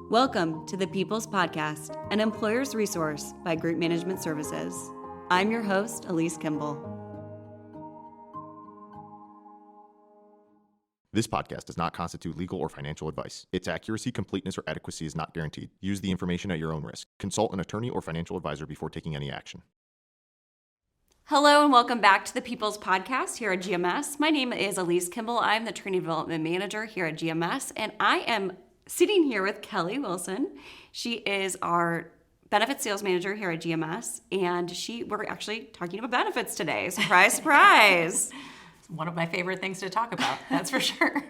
Welcome to the People's Podcast, an employer's resource by Group Management Services. I'm your host, Alyse Kimble. This podcast does not constitute legal or financial advice. Its accuracy, completeness, or adequacy is not guaranteed. Use the information at your own risk. Consult an attorney or financial advisor before taking any action. Hello and welcome back to the People's Podcast here at GMS. My name is Alyse Kimble. I'm the Training Development Manager here at GMS, and I am sitting here with Kelly Wilson. She is our Benefits Sales Manager here at GMS, and we're actually talking about benefits today. Surprise, surprise. One of my favorite things to talk about, that's for sure.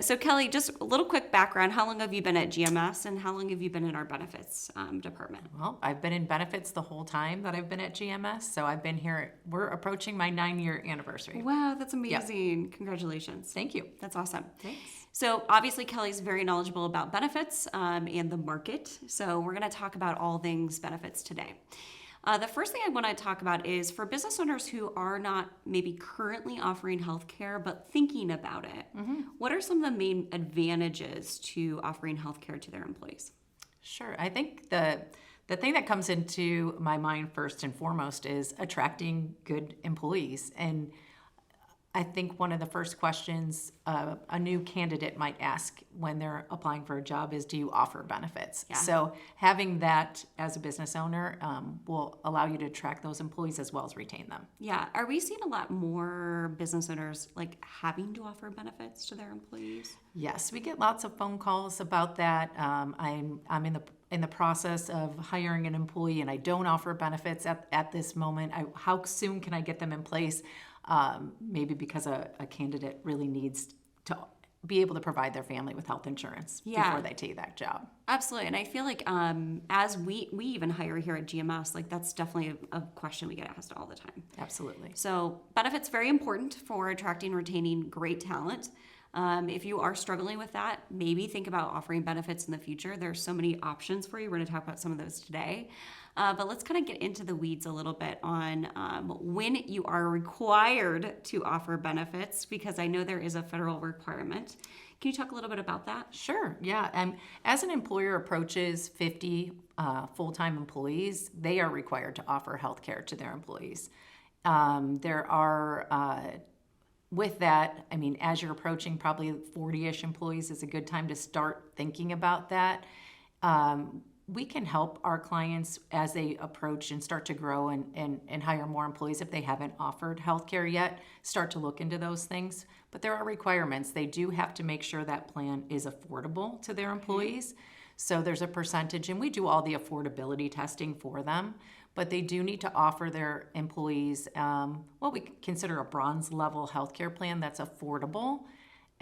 So Kelly, just a little quick background. How long have you been at GMS and how long have you been in our benefits department? Well, I've been in benefits the whole time that I've been at GMS. So I've been here, we're approaching my 9-year anniversary. Wow, that's amazing. Yep. Congratulations. Thank you. That's awesome. Thanks. So obviously Kelly's very knowledgeable about benefits and the market. So we're going to talk about all things benefits today. The first thing I want to talk about is for business owners who are not maybe currently offering healthcare, but thinking about it. Mm-hmm. What are some of the main advantages to offering healthcare to their employees? Sure. I think the thing that comes into my mind first and foremost is attracting good employees. And I think one of the first questions a new candidate might ask when they're applying for a job is, do you offer benefits? Yeah. So having that as a business owner will allow you to attract those employees as well as retain them. Yeah. Are we seeing a lot more business owners like having to offer benefits to their employees? Yes, we get lots of phone calls about that. I'm in the process of hiring an employee and I don't offer benefits at this moment. How soon can I get them in place? Maybe because a candidate really needs to be able to provide their family with health insurance before they take that job. Absolutely. And I feel like as we even hire here at GMS, like that's definitely a question we get asked all the time. Absolutely. So benefits very important for attracting and retaining great talent. If you are struggling with that, maybe think about offering benefits in the future. There's so many options for you. We're going to talk about some of those today. But let's kind of get into the weeds a little bit on when you are required to offer benefits, because I know there is a federal requirement. Can you talk a little bit about that? Sure, yeah. As an employer approaches 50 full-time employees, they are required to offer health care to their employees. With that, as you're approaching probably 40-ish employees is a good time to start thinking about that. We can help our clients as they approach and start to grow and hire more employees if they haven't offered healthcare yet, start to look into those things. But there are requirements. They do have to make sure that plan is affordable to their employees. So there's a percentage, and we do all the affordability testing for them. But they do need to offer their employees what we consider a bronze level healthcare plan that's affordable,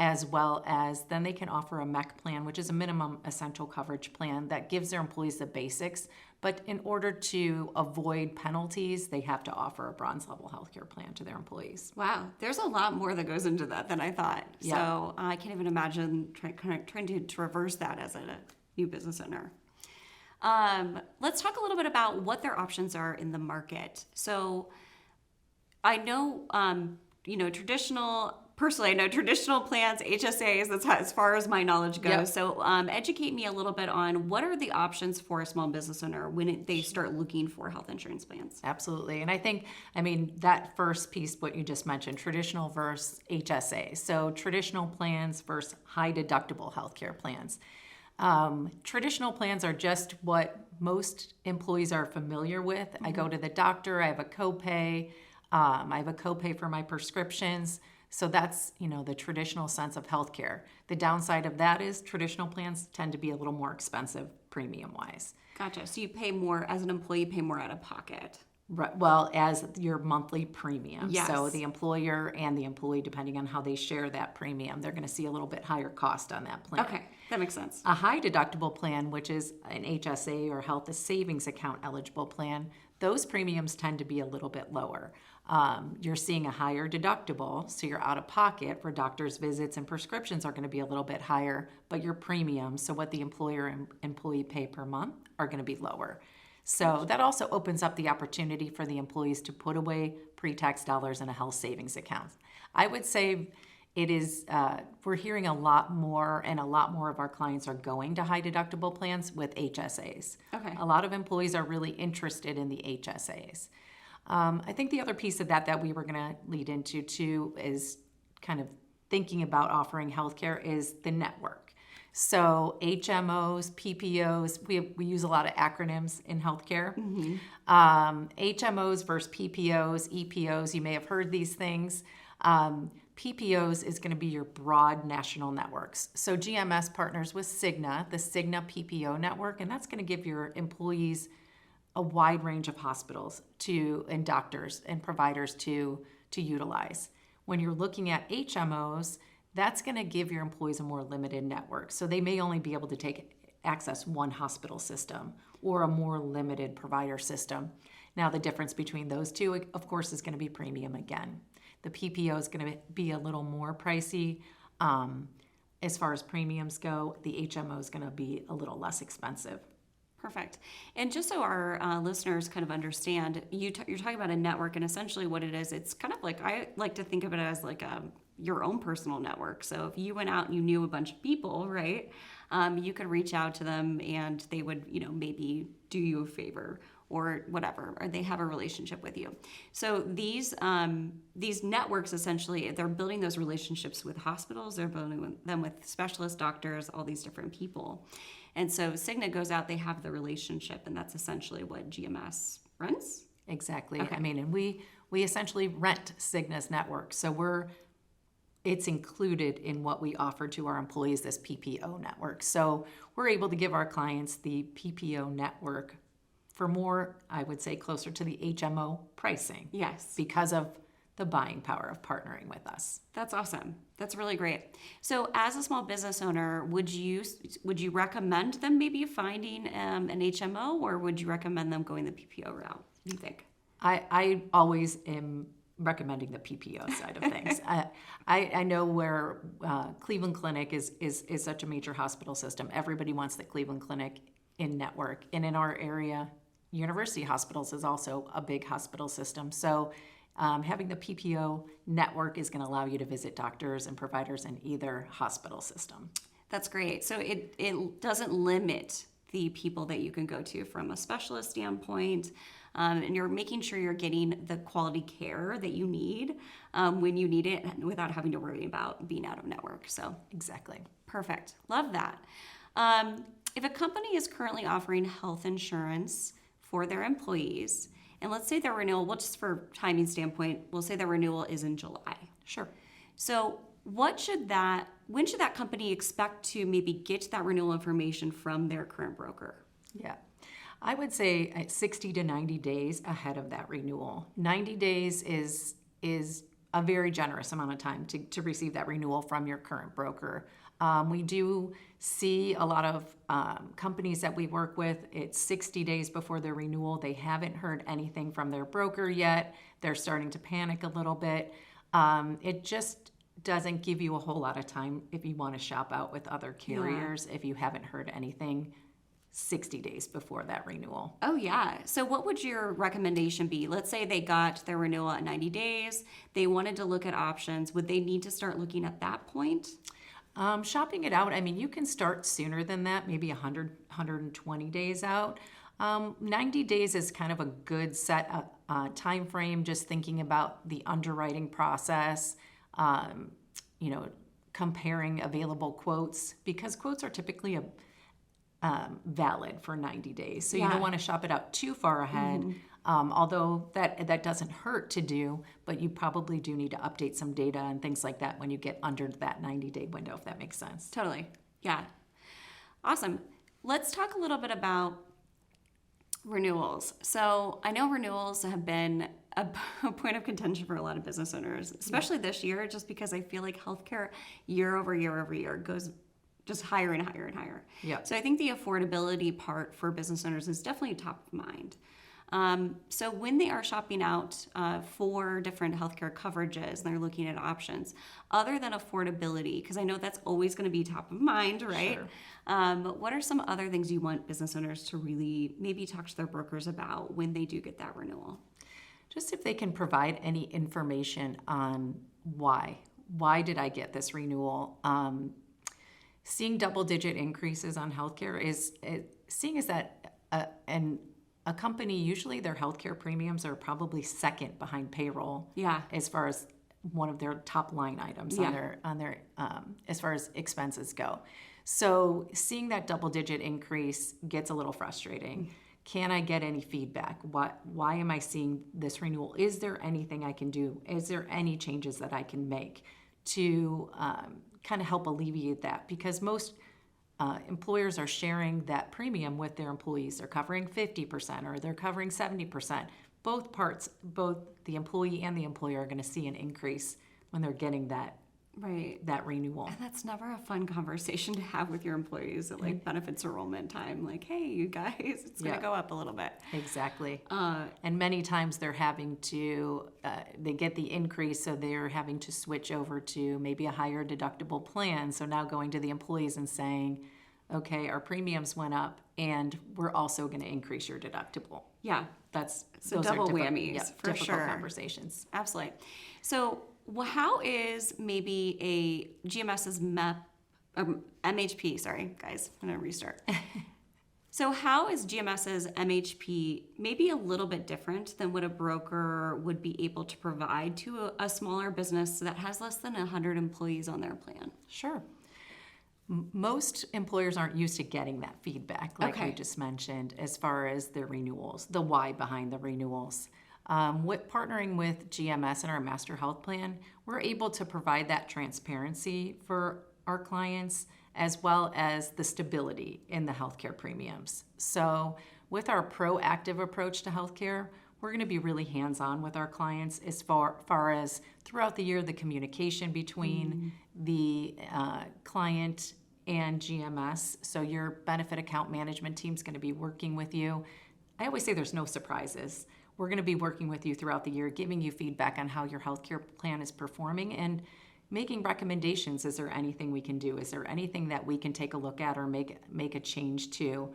as well as then they can offer a MEC plan, which is a minimum essential coverage plan that gives their employees the basics. But in order to avoid penalties, they have to offer a bronze level healthcare plan to their employees. Wow, there's a lot more that goes into that than I thought. Yeah. So I can't even imagine trying to traverse that as a new business owner. Let's talk a little bit about what their options are in the market. So I know, I know traditional plans, HSAs, that's as far as my knowledge goes. Yep. So educate me a little bit on what are the options for a small business owner when they start looking for health insurance plans? Absolutely. And I think, that first piece, what you just mentioned, traditional versus HSA. So traditional plans versus high deductible healthcare plans. Traditional plans are just what most employees are familiar with. Mm-hmm. I go to the doctor, I have a copay, for my prescriptions. So that's, the traditional sense of healthcare. The downside of that is traditional plans tend to be a little more expensive premium-wise. Gotcha. So you pay more, as an employee, pay more out of pocket. Right. Well, as your monthly premium. Yes. So the employer and the employee, depending on how they share that premium, they're going to see a little bit higher cost on that plan. Okay, that makes sense. A high deductible plan, which is an HSA or health savings account eligible plan, those premiums tend to be a little bit lower. You're seeing a higher deductible, so your out of pocket for doctor's visits and prescriptions are going to be a little bit higher, but your premiums, so what the employer and employee pay per month, are going to be lower. So that also opens up the opportunity for the employees to put away pre-tax dollars in a health savings account. I would say It is, we're hearing a lot more, and a lot more of our clients are going to high deductible plans with HSAs. Okay. A lot of employees are really interested in the HSAs. I think the other piece of that we were going to lead into too is kind of thinking about offering healthcare is the network. So HMOs, PPOs, we use a lot of acronyms in healthcare. HMOs versus PPOs, EPOs, you may have heard these things. PPOs is going to be your broad national networks. So GMS partners with Cigna, the Cigna PPO network, and that's going to give your employees a wide range of hospitals and doctors and providers to utilize. When you're looking at HMOs, that's going to give your employees a more limited network. So they may only be able to access one hospital system or a more limited provider system. Now, the difference between those two, of course, is going to be premium again. The PPO is going to be a little more pricey. As far as premiums go, the HMO is going to be a little less expensive. Perfect. And just so our listeners kind of understand, you're talking about a network, and essentially what it is, it's kind of like, I like to think of it as like your own personal network. So if you went out and you knew a bunch of people, right, you could reach out to them and they would, maybe do you a favor or whatever, or they have a relationship with you. So these networks, essentially, they're building those relationships with hospitals, they're building them with specialist doctors, all these different people. And so Cigna goes out, they have the relationship, and that's essentially what GMS runs? Exactly. Okay. I mean, and we essentially rent Cigna's network. So it's included in what we offer to our employees, this PPO network. So we're able to give our clients the PPO network for more, I would say, closer to the HMO pricing. Yes. Because of the buying power of partnering with us. That's awesome. That's really great. So as a small business owner, would you recommend them maybe finding an HMO, or would you recommend them going the PPO route? What do you think? I always am recommending the PPO side of things. I know where Cleveland Clinic is such a major hospital system. Everybody wants the Cleveland Clinic in network. And in our area, University Hospitals is also a big hospital system. So having the PPO network is going to allow you to visit doctors and providers in either hospital system. That's great. So it doesn't limit the people that you can go to from a specialist standpoint, and you're making sure you're getting the quality care that you need when you need it without having to worry about being out of network. So Exactly. perfect. Love that. If a company is currently offering health insurance for their employees, and let's say their renewal, well, just for timing standpoint, we'll say their renewal is in July. Sure. So when should that company expect to maybe get that renewal information from their current broker? Yeah. I would say 60 to 90 days ahead of that renewal. 90 days is a very generous amount of time to receive that renewal from your current broker. We do see a lot of companies that we work with, it's 60 days before their renewal. They haven't heard anything from their broker yet. They're starting to panic a little bit. It just doesn't give you a whole lot of time if you want to shop out with other carriers if you haven't heard anything 60 days before that renewal. Oh, yeah. So what would your recommendation be? Let's say they got their renewal at 90 days. They wanted to look at options. Would they need to start looking at that point? Shopping it out, I mean, you can start sooner than that, maybe 120 days out. 90 days is kind of a good set time frame, just thinking about the underwriting process, comparing available quotes, because quotes are typically valid for 90 days. So you don't want to shop it out too far ahead. Although that doesn't hurt to do, but you probably do need to update some data and things like that when you get under that 90-day window, if that makes sense. Totally. Yeah. Awesome. Let's talk a little bit about renewals. So I know renewals have been a point of contention for a lot of business owners, especially this year, just because I feel like healthcare year over year goes just higher and higher and higher. Yeah. So I think the affordability part for business owners is definitely top of mind. So when they are shopping out for different healthcare coverages and they're looking at options, other than affordability, because I know that's always going to be top of mind, right? Sure. But what are some other things you want business owners to really maybe talk to their brokers about when they do get that renewal? Just if they can provide any information on why why did I get this renewal? Seeing double-digit increases on healthcare is seeing as that a company, usually their healthcare premiums are probably second behind payroll. Yeah. As far as one of their top line items on their as far as expenses go. So seeing that double-digit increase gets a little frustrating. Can I get any feedback? Why am I seeing this renewal? Is there anything I can do? Is there any changes that I can make to kind of help alleviate that? Because most employers are sharing that premium with their employees. They're covering 50% or they're covering 70%. Both parts, both the employee and the employer are going to see an increase when they're getting that renewal. And that's never a fun conversation to have with your employees at like benefits enrollment time. Like, hey, you guys, it's going to go up a little bit. Exactly. And many times they're having to, they get the increase, so they're having to switch over to maybe a higher deductible plan. So now going to the employees and saying, okay, our premiums went up and we're also going to increase your deductible. Yeah. Those double are whammies, for difficult sure. conversations. Absolutely. So, how is maybe a GMS's MHP? Sorry, guys, I'm going to restart. So, how is GMS's MHP maybe a little bit different than what a broker would be able to provide to a smaller business that has less than 100 employees on their plan? Sure. Most employers aren't used to getting that feedback, like we just mentioned, as far as their renewals, the why behind the renewals. With partnering with GMS and our master health plan, we're able to provide that transparency for our clients as well as the stability in the healthcare premiums. So with our proactive approach to healthcare, we're going to be really hands-on with our clients as far as throughout the year, the communication between the client and GMS. So your benefit account management team is going to be working with you. I always say there's no surprises. We're going to be working with you throughout the year, giving you feedback on how your healthcare plan is performing and making recommendations. Is there anything we can do? Is there anything that we can take a look at or make a change to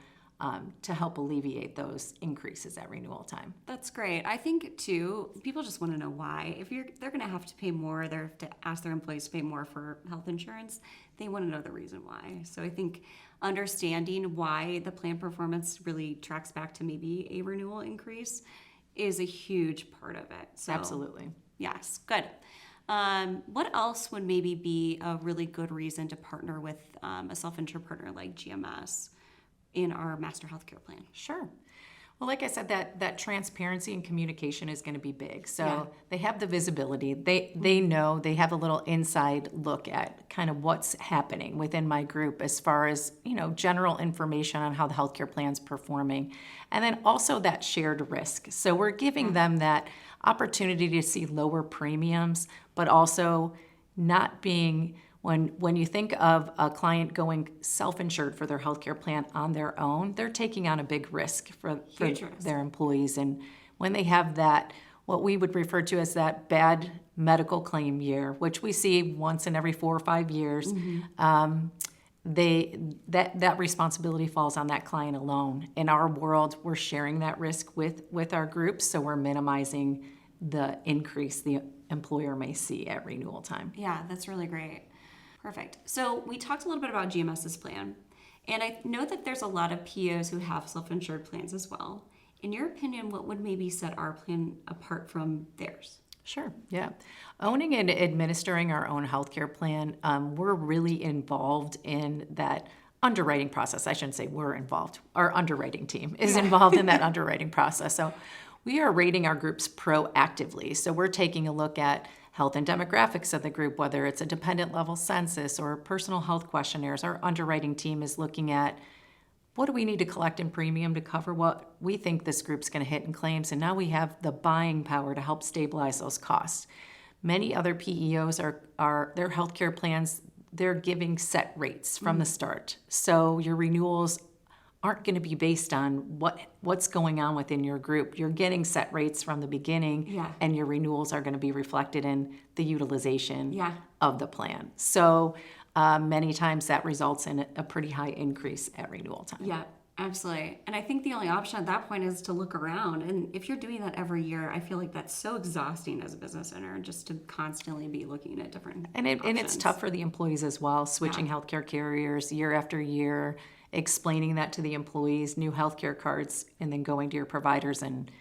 help alleviate those increases at renewal time? That's great. I think too, people just want to know why. If they're going to have to pay more, they have to ask their employees to pay more for health insurance. They want to know the reason why. So I think understanding why the plan performance really tracks back to maybe a renewal increase is a huge part of it. So, Absolutely. Yes, good. What else would maybe be a really good reason to partner with a self-insured partner like GMS in our master healthcare plan? Sure. Well, like I said, that transparency and communication is going to be big. So they have the visibility. They know, they have a little inside look at kind of what's happening within my group as far as, general information on how the healthcare plan's performing. And then also that shared risk. So we're giving them that opportunity to see lower premiums, but also not being... When you think of a client going self-insured for their healthcare plan on their own, they're taking on a big risk for their employees. And when they have that, what we would refer to as that bad medical claim year, which we see once in every 4 or 5 years, that responsibility falls on that client alone. In our world, we're sharing that risk with our groups, so we're minimizing the increase the employer may see at renewal time. Yeah, that's really great. Perfect. So we talked a little bit about GMS's plan, and I know that there's a lot of PEOs who have self-insured plans as well. In your opinion, what would maybe set our plan apart from theirs? Sure, yeah. Owning and administering our own healthcare plan, we're really involved in that underwriting process. I shouldn't say we're involved. Our underwriting team is involved in that underwriting process. So we are rating our groups proactively. So we're taking a look at health and demographics of the group, whether it's a dependent level census or personal health questionnaires. Our underwriting team is looking at what do we need to collect in premium to cover what we think this group's going to hit in claims, and now we have the buying power to help stabilize those costs. Many other PEOs are their healthcare plans, they're giving set rates from the start. So your renewals aren't going to be based on what's going on within your group. You're getting set rates from the beginning, and your renewals are going to be reflected in the utilization of the plan. So many times that results in a pretty high increase at renewal time. Yeah, Absolutely. And I think the only option at that point is to look around. And if you're doing that every year, I feel like that's so exhausting as a business owner just to constantly be looking at different And it's options. tough for the employees as well, switching Yeah. healthcare carriers year after year, explaining that to the employees, new healthcare cards, and then going to your providers and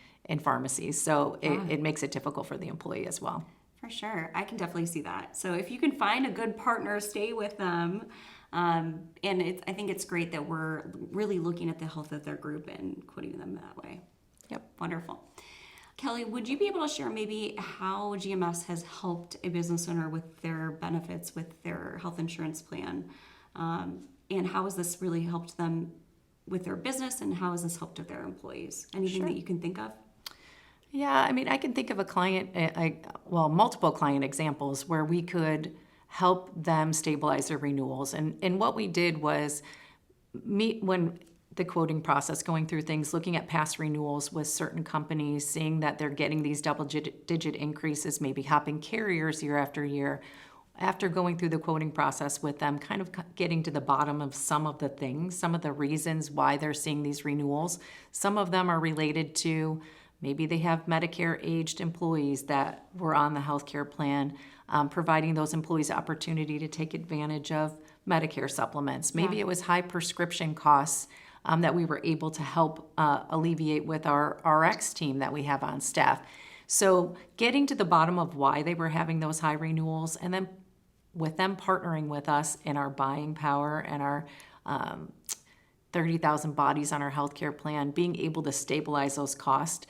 pharmacies. So it makes it difficult for the employee as well. For sure. I can definitely see that. So if you can find a good partner, stay with them. I think it's great that we're really looking at the health of their group and quoting them that way. Yep. Wonderful. Kelly, would you be able to share maybe how GMS has helped a business owner with their benefits, with their health insurance plan? And how has this really helped them with their business, and how has this helped with their employees? Anything that you can think of? Yeah, I mean, I can think of a client, multiple client examples where we could help them stabilize their renewals. And what we did was meet when the quoting process, going through things, looking at past renewals with certain companies, seeing that they're getting these double-digit increases, maybe hopping carriers year after year. After going through the quoting process with them, kind of getting to the bottom of some of the things, some of the reasons why they're seeing these renewals. Some of them are related to maybe they have Medicare-aged employees that were on the healthcare plan, providing those employees the opportunity to take advantage of Medicare supplements. Maybe it was high prescription costs that we were able to help alleviate with our RX team that we have on staff. So getting to the bottom of why they were having those high renewals, and then with them partnering with us in our buying power and our 30,000 bodies on our healthcare plan, being able to stabilize those costs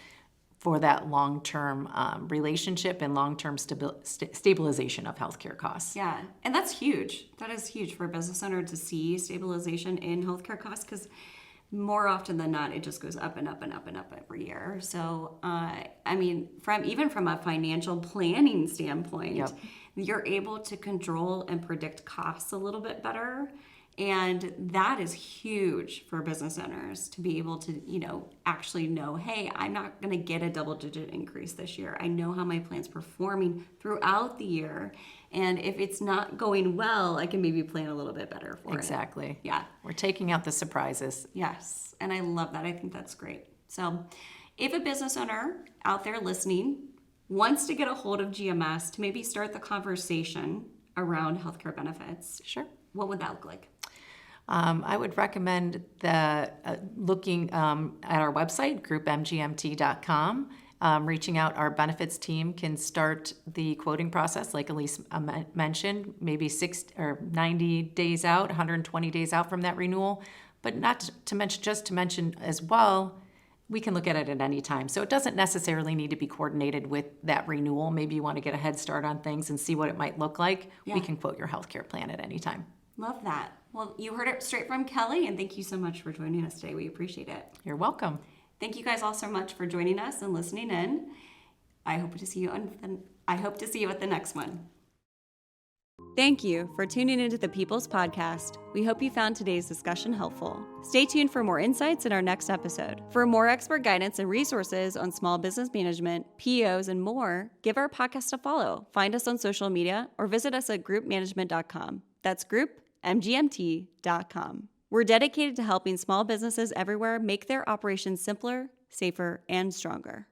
for that long-term relationship and long-term stabilization of healthcare costs. Yeah, and that's huge. That is huge for a business owner to see stabilization in healthcare costs, because more often than not, it just goes up and up and up and up every year. So, I mean, from a financial planning standpoint, you're able to control and predict costs a little bit better. And that is huge for business owners to be able to, actually know, hey, I'm not going to get a double-digit increase this year. I know how my plan's performing throughout the year. And if it's not going well, I can maybe plan a little bit better for it. Exactly. Yeah. We're taking out the surprises. Yes. And I love that. I think that's great. So if a business owner out there listening wants to get a hold of GMS to maybe start the conversation around healthcare benefits, Sure. what would that look like? I would recommend looking at our website, groupmgmt.com. Reaching out, our benefits team can start the quoting process, like Alyse mentioned, maybe 60 or 90 days out, 120 days out from that renewal. But not to mention as well, we can look at it at any time. So it doesn't necessarily need to be coordinated with that renewal. Maybe you want to get a head start on things and see what it might look like. Yeah. We can quote your healthcare plan at any time. Love that. Well, you heard it straight from Kelly, and thank you so much for joining us today. We appreciate it. You're welcome. Thank you guys all so much for joining us and listening in. I hope to see you at the next one. Thank you for tuning into the People's Podcast. We hope you found today's discussion helpful. Stay tuned for more insights in our next episode. For more expert guidance and resources on small business management, PEOs, and more, give our podcast a follow. Find us on social media or visit us at groupmanagement.com. That's groupmgmt.com. We're dedicated to helping small businesses everywhere make their operations simpler, safer, and stronger.